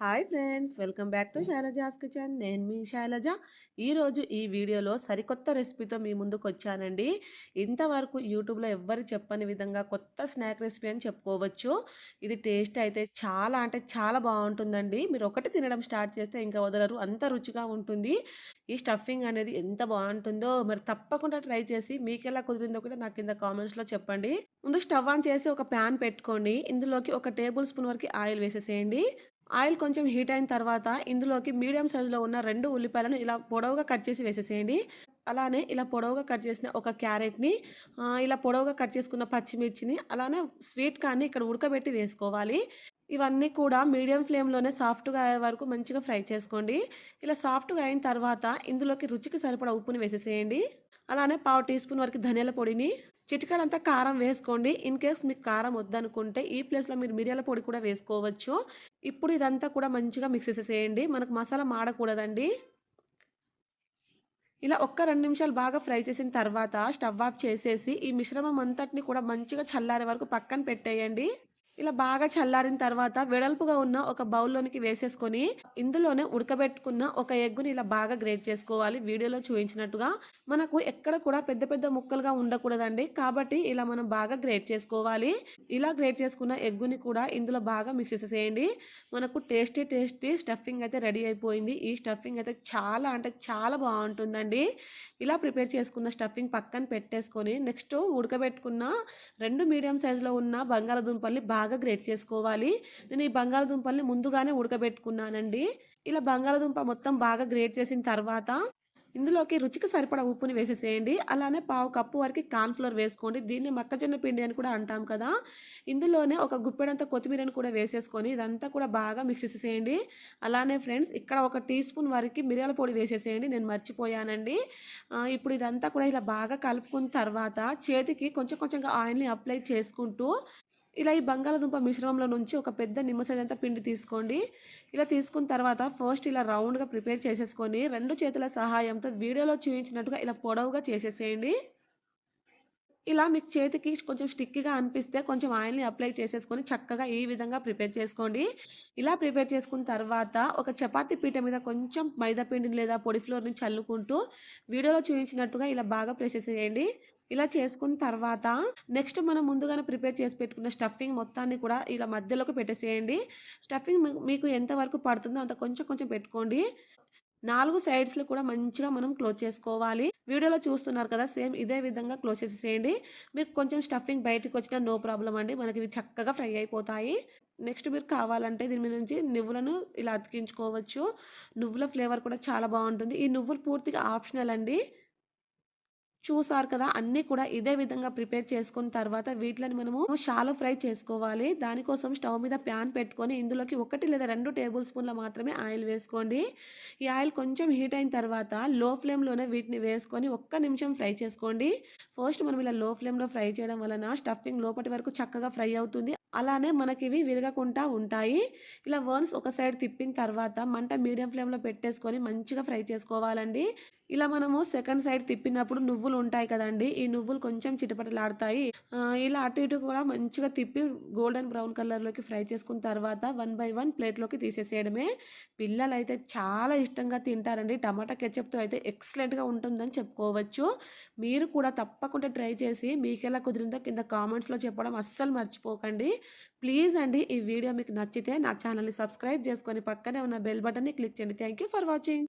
Hi friends, welcome back to Shailaja's kitchen. నేను మీ శైలజ. ఈరోజు ఈ వీడియోలో సరికొత్త రెసిపీతో మీ ముందుకు వచ్చానండి. ఇంతవరకు యూట్యూబ్లో ఎవ్వరు చెప్పని విధంగా కొత్త స్నాక్ రెసిపీ అని చెప్పుకోవచ్చు. ఇది టేస్ట్ అయితే చాలా అంటే చాలా బాగుంటుందండి. మీరు ఒకటి తినడం స్టార్ట్ చేస్తే ఇంకా వదలరు, అంత రుచిగా ఉంటుంది. ఈ స్టఫింగ్ అనేది ఎంత బాగుంటుందో మరి తప్పకుండా ట్రై చేసి మీకు ఎలా కుదిరిందో కూడా నాకు కింద కామెంట్స్లో చెప్పండి. ముందు స్టవ్ ఆన్ చేసి ఒక ప్యాన్ పెట్టుకోండి. ఇందులోకి ఒక టేబుల్ స్పూన్ వరకు ఆయిల్ వేసేసేయండి. ఆయిల్ కొంచెం హీట్ అయిన తర్వాత ఇందులోకి మీడియం సైజులో ఉన్న 2 ఉల్లిపాయలను ఇలా పొడవుగా కట్ చేసి వేసేసేయండి. అలానే ఇలా పొడవుగా కట్ చేసిన ఒక క్యారెట్‌ని, ఇలా పొడవుగా కట్ చేసుకున్న పచ్చిమిర్చిని, అలానే స్వీట్ కార్న్‌ని ఇక్కడ ఉడకబెట్టి వేసుకోవాలి. ఇవన్నీ కూడా మీడియం ఫ్లేమ్‌లోనే సాఫ్ట్‌గా అయ్యే వరకు మంచిగా ఫ్రై చేసుకోండి. ఇలా సాఫ్ట్‌గా అయిన తర్వాత ఇందులోకి రుచికి సరిపడా ఉప్పుని వేసేసేయండి. అలానే పావు టీ స్పూన్ వరకు ధనియాల పొడిని, చిటికెడంతా కారం వేసుకోండి. ఇన్ కేస్ మీకు కారం వద్దనుకుంటే ఈ ప్లేస్‌లో మీరు మిరియాల పొడి కూడా వేసుకోవచ్చు. ఇప్పుడు ఇదంతా కూడా మంచిగా మిక్స్ చేసేసేయండి. మనకు మసాలా మాడకూడదండి. ఇలా ఒక్క 2 నిమిషాలు బాగా ఫ్రై చేసిన తర్వాత స్టవ్ ఆఫ్ చేసేసి ఈ మిశ్రమం అంతటిని కూడా మంచిగా చల్లారే వరకు పక్కన పెట్టేయండి. ఇలా బాగా చల్లారిన తర్వాత వెడల్పుగా ఉన్న ఒక బౌల్‌లోనికి వేసేసుకొని, ఇందులోనే ఉడకబెట్టుకున్న ఒక ఎగ్గుని ఇలా బాగా గ్రేట్ చేసుకోవాలి. వీడియోలో చూయించినట్టుగా. మనకు ఎక్కడ కూడా పెద్ద పెద్ద ముక్కలుగా ఉండకూడదండి. కాబట్టి ఇలా మనం బాగా గ్రేట్ చేసుకోవాలి. ఇలా గ్రేట్ చేసుకున్న ఎగ్గుని కూడా ఇందులో బాగా మిక్స్ చేసేసేయండి. మనకు టేస్టీ టేస్టీ స్టఫింగ్ అయితే రెడీ అయిపోయింది. ఈ స్టఫింగ్ అయితే చాలా అంటే చాలా బావుంటుందండి. ఇలా ప్రిపేర్ చేసుకున్న స్టఫింగ్ పక్కన పెట్టేసుకొని, నెక్స్ట్ ఉడకబెట్టుకున్న 2 మీడియం సైజులో ఉన్న బంగాళాదుంపల్ని బాగా గ్రేట్ చేసుకోవాలి. నేను ఈ బంగాళాదుంపల్ని ముందుగానే ఉడకబెట్టుకున్నానండి. ఇలా బంగాళాదుంప మొత్తం బాగా గ్రేట్ చేసిన తర్వాత ఇందులోకి రుచికి సరిపడా ఉప్పుని వేసేసేయండి. అలానే పావు కప్పు వరకు కార్న్ ఫ్లోర్ వేసుకోండి. దీన్ని మొక్కజొన్న పిండి అని కూడా అంటాం కదా! ఇందులోనే ఒక గుప్పెడంత కొత్తిమీరని కూడా వేసేసుకొని ఇదంతా కూడా బాగా మిక్స్ చేసేసేయండి. అలానే ఫ్రెండ్స్, ఇక్కడ ఒక టీ స్పూన్ వరకి మిరియాల పొడి వేసేసేయండి. నేను మర్చిపోయానండి. ఇప్పుడు ఇదంతా కూడా ఇలా బాగా కలుపుకున్న తర్వాత చేతికి కొంచెం కొంచెంగా ఆయిల్‌ని అప్లై చేసుకుంటూ ఇలా ఈ బంగాళాదుంప మిశ్రమంలో నుంచి ఒక పెద్ద నిమ్మ సైజంతా పిండి తీసుకోండి. ఇలా తీసుకున్న తర్వాత ఫస్ట్ ఇలా రౌండ్‌గా ప్రిపేర్ చేసేసుకొని 2 చేతుల సహాయంతో వీడియోలో చూయించినట్టుగా ఇలా పొడవుగా చేసేసేయండి. ఇలా మీకు చేతికి కొంచెం స్టిక్కీగా అనిపిస్తే కొంచెం ఆయిల్‌ని అప్లై చేసేసుకొని చక్కగా ఈ విధంగా ప్రిపేర్ చేసుకోండి. ఇలా ప్రిపేర్ చేసుకున్న తర్వాత ఒక చపాతీ పీట మీద కొంచెం మైదా పిండిని లేదా పొడి ఫ్లోర్‌ని చల్లుకుంటూ వీడియోలో చూయించినట్టుగా ఇలా బాగా ప్రెస్ చేసేయండి. ఇలా చేసుకున్న తర్వాత నెక్స్ట్ మనం ముందుగానే ప్రిపేర్ చేసి పెట్టుకున్న స్టఫింగ్ మొత్తాన్ని కూడా ఇలా మధ్యలోకి పెట్టేసేయండి. స్టఫింగ్ మీకు ఎంత వరకు పడుతుందో అంత కొంచెం కొంచెం పెట్టుకోండి. 4 సైడ్స్‌లో కూడా మంచిగా మనం క్లోజ్ చేసుకోవాలి. వీడియోలో చూస్తున్నారు కదా! సేమ్ ఇదే విధంగా క్లోజ్ చేసేసేయండి. మీకు కొంచెం స్టఫింగ్ బయటికొచ్చినా నో ప్రాబ్లమ్ అండి. మనకివి చక్కగా ఫ్రై అయిపోతాయి. నెక్స్ట్ మీరు కావాలంటే దీని మీద నుంచి నువ్వులను ఇలా అతికించుకోవచ్చు. నువ్వుల ఫ్లేవర్ కూడా చాలా బావుంటుంది. ఈ నువ్వులు పూర్తిగా ఆప్షనల్ అండి. చూసారు కదా! అన్నీ కూడా ఇదే విధంగా ప్రిపేర్ చేసుకున్న తర్వాత వీటిలని మనము షాలో ఫ్రై చేసుకోవాలి. దానికోసం స్టవ్ మీద ప్యాన్ పెట్టుకొని ఇందులోకి 1 లేదా 2 టేబుల్ స్పూన్ల మాత్రమే ఆయిల్ వేసుకోండి. ఈ ఆయిల్ కొంచెం హీట్ అయిన తర్వాత లో ఫ్లేమ్‌లోనే వీటిని వేసుకొని ఒక్క నిమిషం ఫ్రై చేసుకోండి. ఫస్ట్ మనం ఇలా లో ఫ్లేమ్‌లో ఫ్రై చేయడం వలన స్టఫింగ్ లోపటి వరకు చక్కగా ఫ్రై అవుతుంది. అలానే మనకివి విరగకుండా ఉంటాయి. ఇలా వన్స్ ఒక సైడ్ తిప్పిన తర్వాత మంట మీడియం ఫ్లేమ్‌లో పెట్టేసుకొని మంచిగా ఫ్రై చేసుకోవాలండి. ఇలా మనము సెకండ్ సైడ్ తిప్పినప్పుడు నువ్వులు ఉంటాయి కదండీ! ఈ నువ్వులు కొంచెం చిటపటలాడతాయి. ఇలా అటు ఇటు కూడా మంచిగా తిప్పి గోల్డెన్ బ్రౌన్ కలర్‌లోకి ఫ్రై చేసుకున్న తర్వాత వన్ బై వన్ ప్లేట్‌లోకి తీసేసేయడమే. పిల్లలైతే చాలా ఇష్టంగా తింటారండి. టమాటా కెచప్‌తో అయితే ఎక్సలెంట్‌గా ఉంటుందని చెప్పుకోవచ్చు. మీరు కూడా తప్పకుండా ట్రై చేసి మీకెలా కుదిరిందో కింద కామెంట్స్‌లో చెప్పడం అస్సలు మర్చిపోకండి. ప్లీజ్ అండి, ఈ వీడియో మీకు నచ్చితే నా ఛానెల్‌ని సబ్స్క్రైబ్ చేసుకొని పక్కనే ఉన్న బెల్ బటన్‌ని క్లిక్ చేయండి. Thank you for watching.